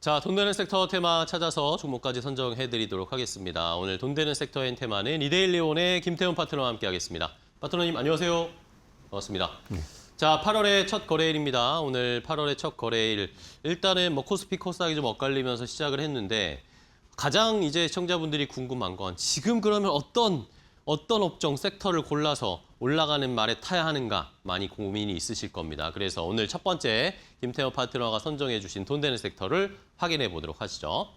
자, 돈 되는 섹터 테마 찾아서 종목까지 선정해드리도록 하겠습니다. 오늘 돈 되는 섹터의 테마는 리데일리온의 김태훈 파트너와 함께하겠습니다. 파트너님 안녕하세요. 반갑습니다. 자, 8월의 첫 거래일입니다. 오늘 8월의 첫 거래일. 일단은 코스피 코스닥이 좀 엇갈리면서 시작을 했는데 가장 이제 시청자분들이 궁금한 건 지금 그러면 어떤 업종 섹터를 골라서 올라가는 말에 타야 하는가 많이 고민이 있으실 겁니다. 그래서 오늘 첫 번째 김태훈 파트너가 선정해 주신 돈 되는 섹터를 확인해 보도록 하시죠.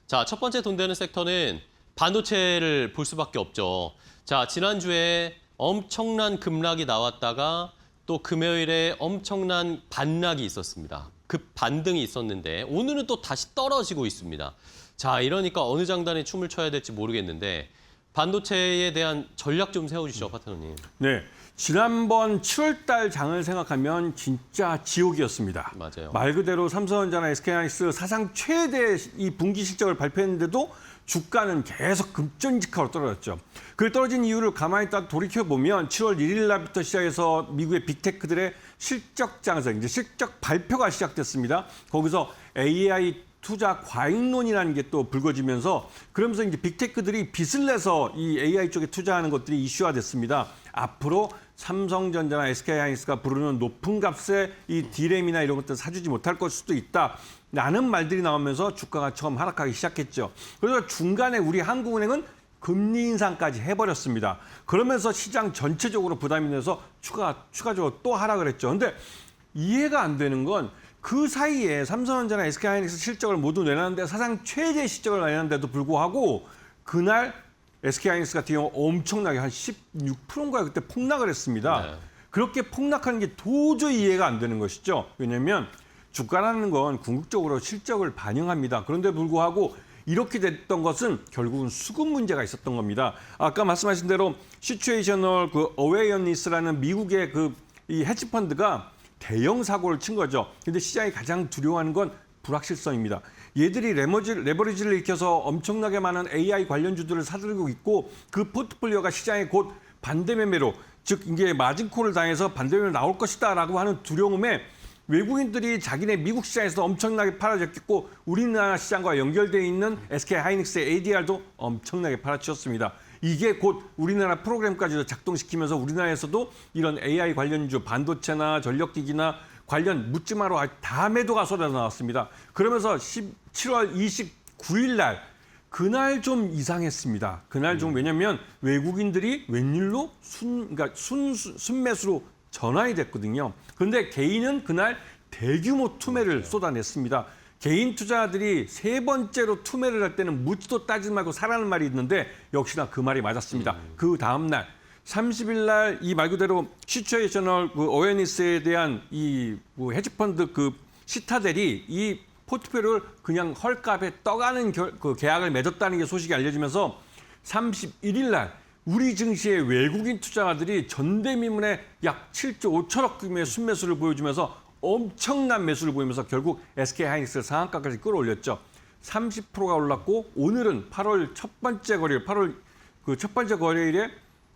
자, 첫 번째 돈 되는 섹터는 반도체를 볼 수밖에 없죠. 자, 지난주에 엄청난 급락이 나왔다가 또 금요일에 엄청난 반락이 있었습니다. 급 반등이 있었는데 오늘은 또 다시 떨어지고 있습니다. 자, 이러니까 어느 장단에 춤을 춰야 될지 모르겠는데 반도체에 대한 전략 좀 세워주시죠, 파트너님. 네, 지난번 7월 달 장을 생각하면 진짜 지옥이었습니다. 맞아요. 말 그대로 삼성전자나 SK하이닉스 사상 최대 이 분기 실적을 발표했는데도 주가는 계속 급전직하로 떨어졌죠. 그 떨어진 이유를 가만히 딱 돌이켜보면 7월 1일 날부터 시작해서 미국의 빅테크들의 실적 장세, 이제 실적 발표가 시작됐습니다. 거기서 AI 투자 과잉론이라는 게 또 불거지면서 그러면서 이제 빅테크들이 빚을 내서 이 AI 쪽에 투자하는 것들이 이슈화됐습니다. 앞으로 삼성전자나 SK하이닉스가 부르는 높은 값의 이 D램이나 이런 것들 사주지 못할 것 수도 있다. 라는 말들이 나오면서 주가가 처음 하락하기 시작했죠. 그래서 중간에 우리 한국은행은 금리 인상까지 해버렸습니다. 그러면서 시장 전체적으로 부담이 돼서 추가적으로 또 하락을 했죠. 근데 이해가 안 되는 건 그 사이에 삼성전자나 SK하이닉스 실적을 모두 내놨는데 사상 최대 실적을 내놨는데도 불구하고 그날 SK하이닉스 같은 경우 엄청나게 한 16%인가 그때 폭락을 했습니다. 네. 그렇게 폭락하는 게 도저히 이해가 안 되는 것이죠. 왜냐하면 주가라는 건 궁극적으로 실적을 반영합니다. 그런데 불구하고 이렇게 됐던 것은 결국은 수급 문제가 있었던 겁니다. 아까 말씀하신 대로 시츄에이셔널 어웨어니스라는 미국의 이 헤지펀드가 대형 사고를 친 거죠. 근데 시장이 가장 두려워하는 건 불확실성입니다. 얘들이 레버리지를 일으켜서 엄청나게 많은 AI 관련주들을 사들고 있고 그 포트폴리오가 시장에 곧 반대매매로, 즉 이게 마진콜을 당해서 반대매매로 나올 것이다라고 하는 두려움에 외국인들이 자기네 미국 시장에서 엄청나게 팔아줬겠고 우리나라 시장과 연결되어 있는 SK하이닉스의 ADR도 엄청나게 팔아치웠습니다. 이게 곧 우리나라 프로그램까지도 작동시키면서 우리나라에서도 이런 AI 관련주, 반도체나 전력기기나 관련 묻지마로 다 매도가 쏟아져 나왔습니다. 그러면서 7월 29일 날 그날 좀 이상했습니다. 그날 좀 왜냐면 외국인들이 웬일로 순매수로 전환이 됐거든요. 그런데 개인은 그날 대규모 투매를 쏟아냈습니다. 개인 투자자들이 세 번째로 투매를 할 때는 묻지도 따지지 말고 사라는 말이 있는데 역시나 그 말이 맞았습니다. 그 다음 날 30일 날 이 말 그대로 시츄에이셔널 어웨어니스에 대한 이 헤지펀드 시타델이 이 포트폴리오를 그냥 헐값에 떠가는 계약을 맺었다는 게 소식이 알려지면서 31일 날 우리 증시의 외국인 투자자들이 전대미문의 약 7조 5천억 규모의 순매수를 보여주면서 엄청난 매수를 보이면서 결국 SK하이닉스를 상한가까지 끌어올렸죠. 30%가 올랐고 오늘은 8월 첫 번째 거래일, 8월 첫 번째 거래일에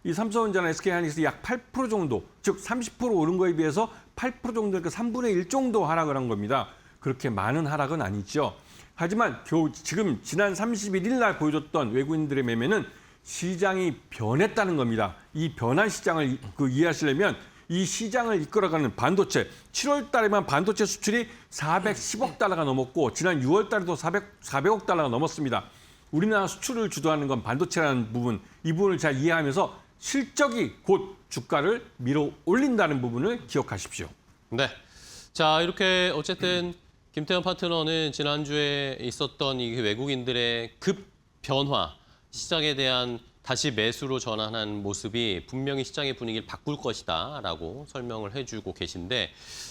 이 삼성전자나 SK하이닉스 약 8% 정도, 즉 30% 오른 거에 비해서 8% 정도, 그러니까 3분의 1 정도 하락을 한 겁니다. 그렇게 많은 하락은 아니죠. 하지만 지금 지난 31일 날 보여줬던 외국인들의 매매는 시장이 변했다는 겁니다. 이 변한 시장을 이해하시려면 이 시장을 이끌어가는 반도체, 7월 달에만 반도체 수출이 410억 달러가 넘었고 지난 6월 달에도 400억 달러가 넘었습니다. 우리나라 수출을 주도하는 건 반도체라는 부분, 이 부분을 잘 이해하면서 실적이 곧 주가를 밀어 올린다는 부분을 기억하십시오. 네. 자, 이렇게 어쨌든 김태현 파트너는 지난주에 있었던 이 외국인들의 급 변화, 시장에 대한 다시 매수로 전환한 모습이 분명히 시장의 분위기를 바꿀 것이다라고 설명을 해주고 계신데,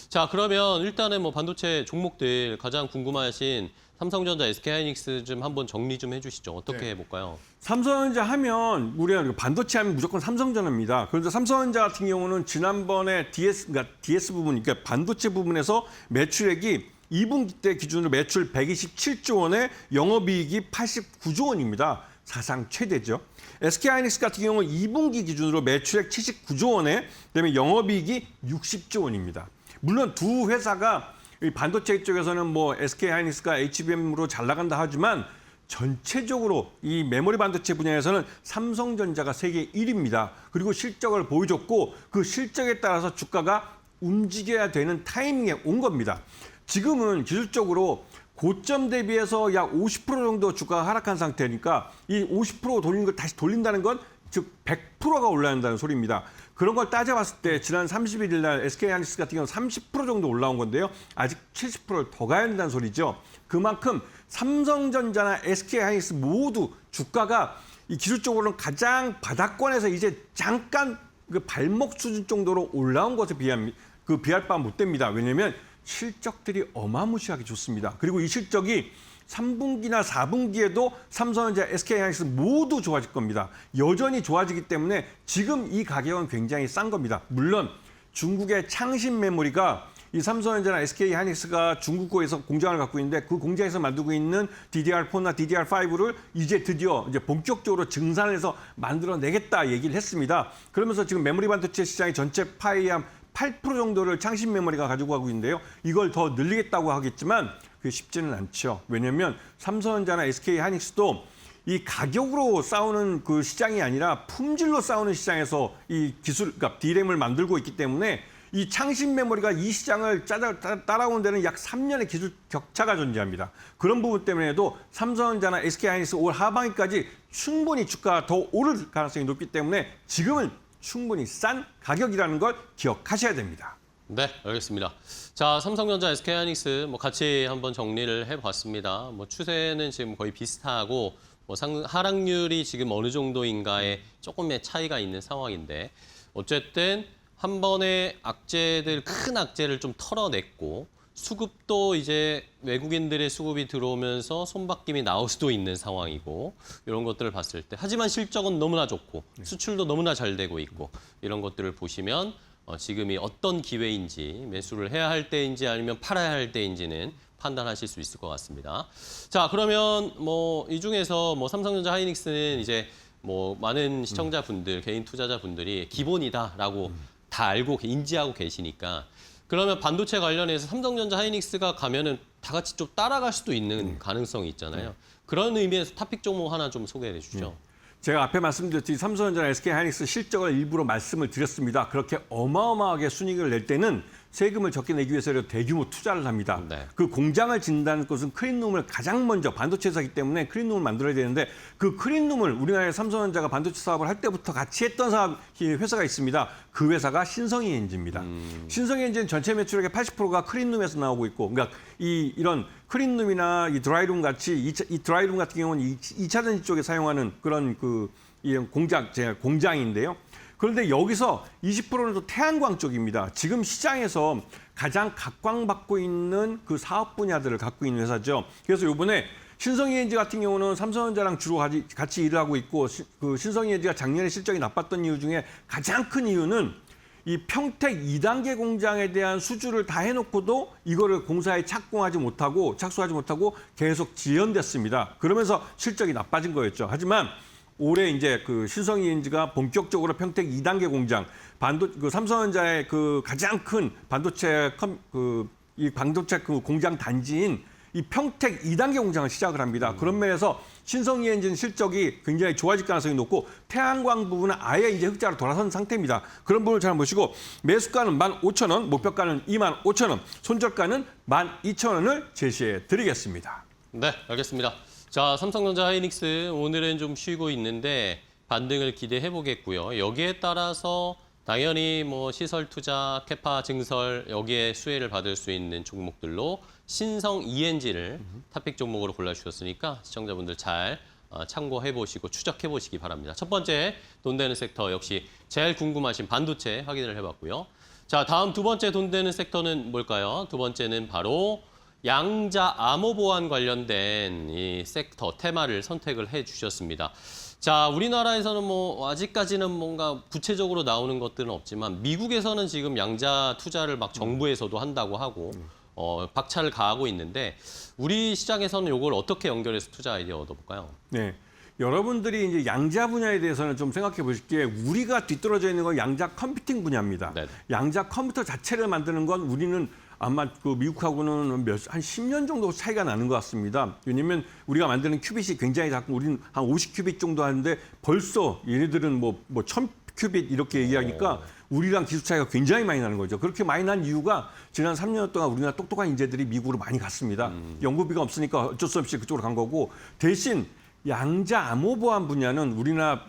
자, 그러면 일단은 반도체 종목들 가장 궁금하신 삼성전자, SK하이닉스 좀 한번 정리 좀 해주시죠. 어떻게 해볼까요? 삼성전자 하면 우리가 반도체 하면 무조건 삼성전자입니다. 그런데 삼성전자 같은 경우는 지난번에 DS 부분, 그러니까 반도체 부분에서 매출액이 2분기 때 기준으로 매출 127조 원에 영업이익이 89조 원입니다. 사상 최대죠. SK하이닉스 같은 경우는 2분기 기준으로 매출액 79조 원에 그다음에 영업이익이 60조 원입니다. 물론 두 회사가 이 반도체 쪽에서는 뭐 SK 하이닉스가 HBM으로 잘 나간다 하지만 전체적으로 이 메모리 반도체 분야에서는 삼성전자가 세계 1위입니다. 그리고 실적을 보여줬고 그 실적에 따라서 주가가 움직여야 되는 타이밍에 온 겁니다. 지금은 기술적으로 고점 대비해서 약 50% 정도 주가가 하락한 상태니까 이 50% 돌리는 걸 다시 돌린다는 건 즉 100%가 올라간다는 소리입니다. 그런 걸 따져봤을 때 지난 31일 날 SK하이닉스 같은 경우는 30% 정도 올라온 건데요. 아직 70%를 더 가야 된다는 소리죠. 그만큼 삼성전자나 SK하이닉스 모두 주가가 이 기술적으로는 가장 바닥권에서 이제 잠깐 그 발목 수준 정도로 올라온 것에 비할 바 못 됩니다. 왜냐하면 실적들이 어마무시하게 좋습니다. 그리고 이 실적이 3분기나 4분기에도 삼성전자, SK하이닉스 모두 좋아질 겁니다. 여전히 좋아지기 때문에 지금 이 가격은 굉장히 싼 겁니다. 물론 중국의 창신 메모리가 이 삼성전자나 SK하이닉스가 중국에서 공장을 갖고 있는데 그 공장에서 만들고 있는 DDR4나 DDR5를 이제 드디어 이제 본격적으로 증산해서 만들어내겠다 얘기를 했습니다. 그러면서 지금 메모리 반도체 시장의 전체 파이의 한 8% 정도를 창신 메모리가 가지고 가고 있는데요. 이걸 더 늘리겠다고 하겠지만 그게 쉽지는 않죠. 왜냐하면 삼성전자나 SK하이닉스도 이 가격으로 싸우는 그 시장이 아니라 품질로 싸우는 시장에서 이 기술, 그러니까 D램을 만들고 있기 때문에 이 창신 메모리가 이 시장을 따라오는 데는 약 3년의 기술 격차가 존재합니다. 그런 부분 때문에도 삼성전자나 SK하이닉스 올 하반기까지 충분히 주가가 더 오를 가능성이 높기 때문에 지금은 충분히 싼 가격이라는 걸 기억하셔야 됩니다. 네, 알겠습니다. 자, 삼성전자, SK하이닉스 뭐 같이 한번 정리를 해봤습니다. 뭐 추세는 지금 거의 비슷하고 뭐 하락률이 지금 어느 정도인가에 조금의 차이가 있는 상황인데 어쨌든 한 번에 큰 악재를 좀 털어냈고 수급도 이제 외국인들의 수급이 들어오면서 손바뀜이 나올 수도 있는 상황이고 이런 것들을 봤을 때 하지만 실적은 너무나 좋고 수출도 너무나 잘 되고 있고 이런 것들을 보시면 지금이 어떤 기회인지 매수를 해야 할 때인지 아니면 팔아야 할 때인지는 판단하실 수 있을 것 같습니다. 자, 그러면 뭐 이 중에서 뭐 삼성전자 하이닉스는 이제 뭐 많은 시청자분들, 개인 투자자분들이 기본이다라고 다 알고 인지하고 계시니까 그러면 반도체 관련해서 삼성전자 하이닉스가 가면은 다 같이 좀 따라갈 수도 있는 가능성이 있잖아요. 그런 의미에서 탑픽 종목 하나 좀 소개해 주시죠. 제가 앞에 말씀드렸듯이 삼성전자, SK하이닉스 실적을 일부러 말씀을 드렸습니다. 그렇게 어마어마하게 순이익을 낼 때는 세금을 적게 내기 위해서 대규모 투자를 합니다. 네. 그 공장을 짓는다는 것은 클린룸을 가장 먼저 반도체 회사이기 때문에 클린룸을 만들어야 되는데 그 클린룸을 우리나라의 삼성전자가 반도체 사업을 할 때부터 같이 했던 회사가 있습니다. 그 회사가 신성이엔지입니다. 신성이엔지는 전체 매출액의 80%가 클린룸에서 나오고 있고 그러니까 이런 클린룸이나 이 드라이룸 같이 이 드라이룸 같은 경우는 2차 전지 쪽에 사용하는 그런 이런 공장인데요. 그런데 여기서 20%는 또 태양광 쪽입니다. 지금 시장에서 가장 각광받고 있는 그 사업 분야들을 갖고 있는 회사죠. 그래서 이번에 신성이엔지 같은 경우는 삼성전자랑 주로 같이 일을 하고 있고 그 신성이엔지가 작년에 실적이 나빴던 이유 중에 가장 큰 이유는 이 평택 2단계 공장에 대한 수주를 다 해놓고도 이거를 공사에 착수하지 못하고 계속 지연됐습니다. 그러면서 실적이 나빠진 거였죠. 하지만 올해 이제 그 신성이엔지가 본격적으로 평택 2단계 공장, 삼성전자의 그 가장 큰 반도체 공장 단지인 이 평택 2단계 공장을 시작을 합니다. 그런 면에서 신성이엔진 실적이 굉장히 좋아질 가능성이 높고 태양광 부분은 아예 이제 흑자로 돌아선 상태입니다. 그런 부분을 잘 보시고 매수가는 15,000원, 목표가는 25,000원, 손절가는 12,000원을 제시해 드리겠습니다. 네, 알겠습니다. 자, 삼성전자 하이닉스 오늘은 좀 쉬고 있는데 반등을 기대해 보겠고요. 여기에 따라서 당연히 뭐 시설 투자, 캐파 증설 여기에 수혜를 받을 수 있는 종목들로 신성 ENG를 탑픽 종목으로 골라주셨으니까 시청자분들 잘 참고해 보시고 추적해 보시기 바랍니다. 첫 번째 돈 되는 섹터 역시 제일 궁금하신 반도체 확인을 해봤고요. 자, 다음 두 번째 돈 되는 섹터는 뭘까요? 두 번째는 바로 양자 암호 보안 관련된 이 섹터 테마를 선택을 해 주셨습니다. 자, 우리나라에서는 뭐 아직까지는 뭔가 구체적으로 나오는 것들은 없지만 미국에서는 지금 양자 투자를 막 정부에서도 한다고 하고 박차를 가하고 있는데 우리 시장에서는 이걸 어떻게 연결해서 투자 아이디어 얻어볼까요? 네. 여러분들이 이제 양자 분야에 대해서는 좀 생각해 보실 게 우리가 뒤떨어져 있는 건 양자 컴퓨팅 분야입니다. 네네. 양자 컴퓨터 자체를 만드는 건 우리는 아마 그 미국하고는 한 10년 정도 차이가 나는 것 같습니다. 왜냐하면 우리가 만드는 큐빗이 굉장히 작고 우리는 한 50큐빗 정도 하는데 벌써 얘네들은 뭐 1000큐빗 이렇게 얘기하니까 우리랑 기술 차이가 굉장히 많이 나는 거죠. 그렇게 많이 난 이유가 지난 3년 동안 우리나라 똑똑한 인재들이 미국으로 많이 갔습니다. 연구비가 없으니까 어쩔 수 없이 그쪽으로 간 거고 대신 양자 암호 보안 분야는 우리나라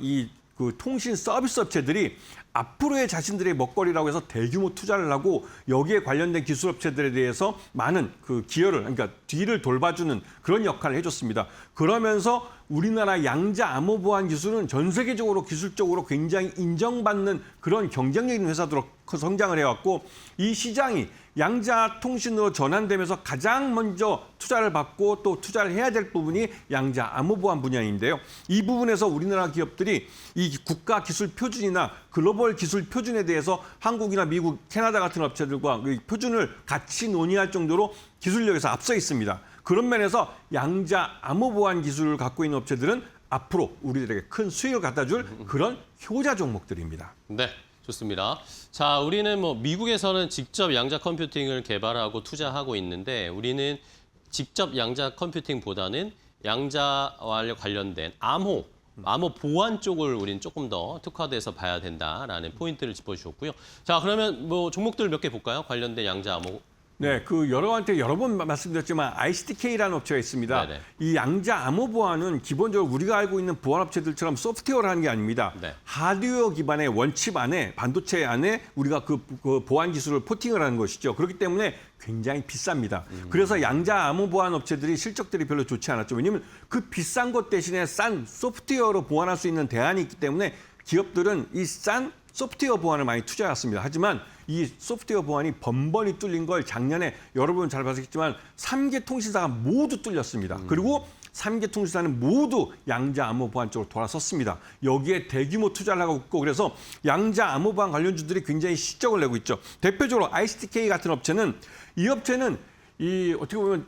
그 통신 서비스 업체들이 앞으로의 자신들의 먹거리라고 해서 대규모 투자를 하고 여기에 관련된 기술 업체들에 대해서 많은 그 기여를 그러니까 뒤를 돌봐주는 그런 역할을 해줬습니다. 그러면서 우리나라 양자 암호 보안 기술은 전 세계적으로 기술적으로 굉장히 인정받는 그런 경쟁력 있는 회사로 성장을 해왔고 이 시장이 양자 통신으로 전환되면서 가장 먼저 투자를 받고 또 투자를 해야 될 부분이 양자 암호 보안 분야인데요. 이 부분에서 우리나라 기업들이 이 국가 기술 표준이나 글로벌 기술 표준에 대해서 한국이나 미국, 캐나다 같은 업체들과 표준을 같이 논의할 정도로 기술력에서 앞서 있습니다. 그런 면에서 양자 암호 보안 기술을 갖고 있는 업체들은 앞으로 우리들에게 큰 수익을 갖다 줄 그런 효자 종목들입니다. 네, 좋습니다. 자, 우리는 뭐 미국에서는 직접 양자 컴퓨팅을 개발하고 투자하고 있는데 우리는 직접 양자 컴퓨팅보다는 양자와 관련된 암호 보안 쪽을 우리는 조금 더 특화돼서 봐야 된다라는 포인트를 짚어주셨고요. 자, 그러면 뭐 종목들 몇 개 볼까요? 관련된 양자 암호. 네, 그 여러분한테 여러 번 말씀드렸지만 ICTK라는 업체가 있습니다. 네네. 이 양자 암호 보안은 기본적으로 우리가 알고 있는 보안 업체들처럼 소프트웨어를 하는 게 아닙니다. 네. 하드웨어 기반의 원칩 안에 반도체 안에 우리가 그 보안 기술을 포팅을 하는 것이죠. 그렇기 때문에 굉장히 비쌉니다. 그래서 양자 암호 보안 업체들이 실적들이 별로 좋지 않았죠. 왜냐하면 그 비싼 것 대신에 싼 소프트웨어로 보안할 수 있는 대안이 있기 때문에 기업들은 이 싼 소프트웨어 보안을 많이 투자했습니다. 하지만 이 소프트웨어 보안이 번번이 뚫린 걸 작년에 여러분 잘 보셨겠지만 3개 통신사가 모두 뚫렸습니다. 그리고 3개 통신사는 모두 양자 암호 보안 쪽으로 돌아섰습니다. 여기에 대규모 투자를 하고 있고 그래서 양자 암호 보안 관련주들이 굉장히 실적을 내고 있죠. 대표적으로 ICTK 같은 업체는 이 업체는 이 어떻게 보면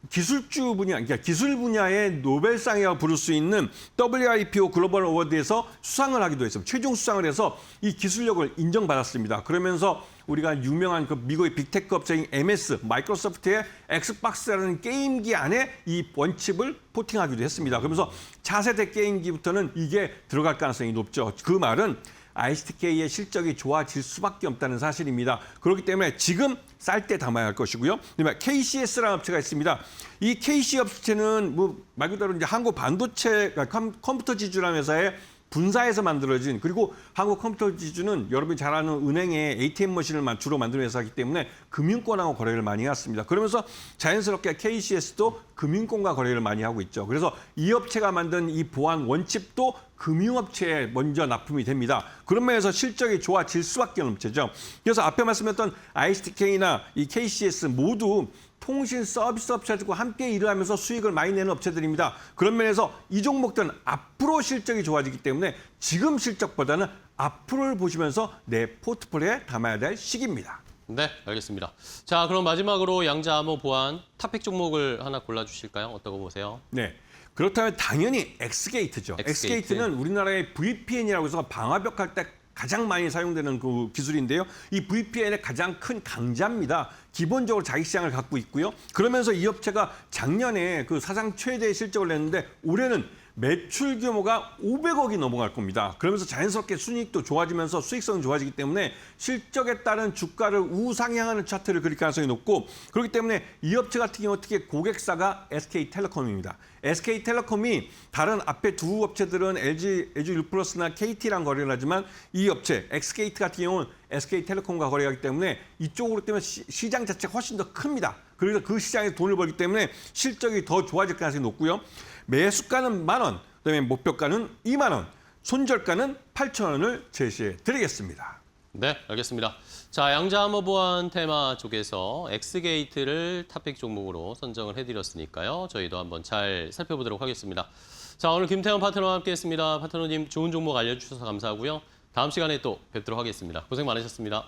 기술주 분야, 그러니까 기술 분야의 노벨상이라고 부를 수 있는 WIPO 글로벌 어워드에서 수상을 하기도 했습니다. 최종 수상을 해서 이 기술력을 인정받았습니다. 그러면서 우리가 유명한 그 미국의 빅테크 업체인 MS, 마이크로소프트의 엑스박스라는 게임기 안에 이 원칩을 포팅하기도 했습니다. 그러면서 차세대 게임기부터는 이게 들어갈 가능성이 높죠. 그 말은 ICTK의 실적이 좋아질 수밖에 없다는 사실입니다. 그렇기 때문에 지금 쌀 때 담아야 할 것이고요. 그다음에 KCS라는 업체가 있습니다. 이 KC 업체는 말 그대로 이제 한국 반도체 컴퓨터 지주라는 회사의 분사해서 만들어진 그리고 한국 컴퓨터 지주는 여러분이 잘 아는 은행의 ATM 머신을 주로 만드는 회사이기 때문에 금융권하고 거래를 많이 했습니다. 그러면서 자연스럽게 KCS도 금융권과 거래를 많이 하고 있죠. 그래서 이 업체가 만든 이 보안 원칩도 금융업체에 먼저 납품이 됩니다. 그런 면에서 실적이 좋아질 수밖에 없는 업체죠. 그래서 앞에 말씀했던 ICTK나 이 KCS 모두 통신 서비스 업체들과 함께 일을 하면서 수익을 많이 내는 업체들입니다. 그런 면에서 이 종목들은 앞으로 실적이 좋아지기 때문에 지금 실적보다는 앞으로를 보시면서 내 포트폴리오에 담아야 될 시기입니다. 네, 알겠습니다. 자, 그럼 마지막으로 양자 암호 보안 탑픽 종목을 하나 골라주실까요? 어떤 거 보세요? 네. 그렇다면 당연히 엑스게이트죠. 엑스게이트는 우리나라의 VPN이라고 해서 방화벽 할 때 가장 많이 사용되는 그 기술인데요. 이 VPN의 가장 큰 강자입니다. 기본적으로 자기 시장을 갖고 있고요. 그러면서 이 업체가 작년에 그 사상 최대의 실적을 냈는데 올해는 매출 규모가 500억이 넘어갈 겁니다. 그러면서 자연스럽게 순이익도 좋아지면서 수익성이 좋아지기 때문에 실적에 따른 주가를 우상향하는 차트를 그릴 가능성이 높고 그렇기 때문에 이 업체 같은 경우 특히 고객사가 SK텔레콤입니다. SK텔레콤이 다른 앞에 두 업체들은 LG U+나 KT랑 거래를 하지만 이 업체 엑스게이트 같은 경우는 SK텔레콤과 거래하기 때문에 이쪽으로 때문에 시장 자체가 훨씬 더 큽니다. 그래서 그 시장에서 돈을 벌기 때문에 실적이 더 좋아질 가능성이 높고요. 매수가는 10,000원, 그다음에 목표가는 20,000원, 손절가는 8,000원을 제시해 드리겠습니다. 네, 알겠습니다. 자, 양자 암호 보안 테마 쪽에서 엑스게이트를 탑픽 종목으로 선정을 해드렸으니까요. 저희도 한번 잘 살펴보도록 하겠습니다. 자, 오늘 김태현 파트너와 함께했습니다. 파트너님 좋은 종목 알려주셔서 감사하고요. 다음 시간에 또 뵙도록 하겠습니다. 고생 많으셨습니다.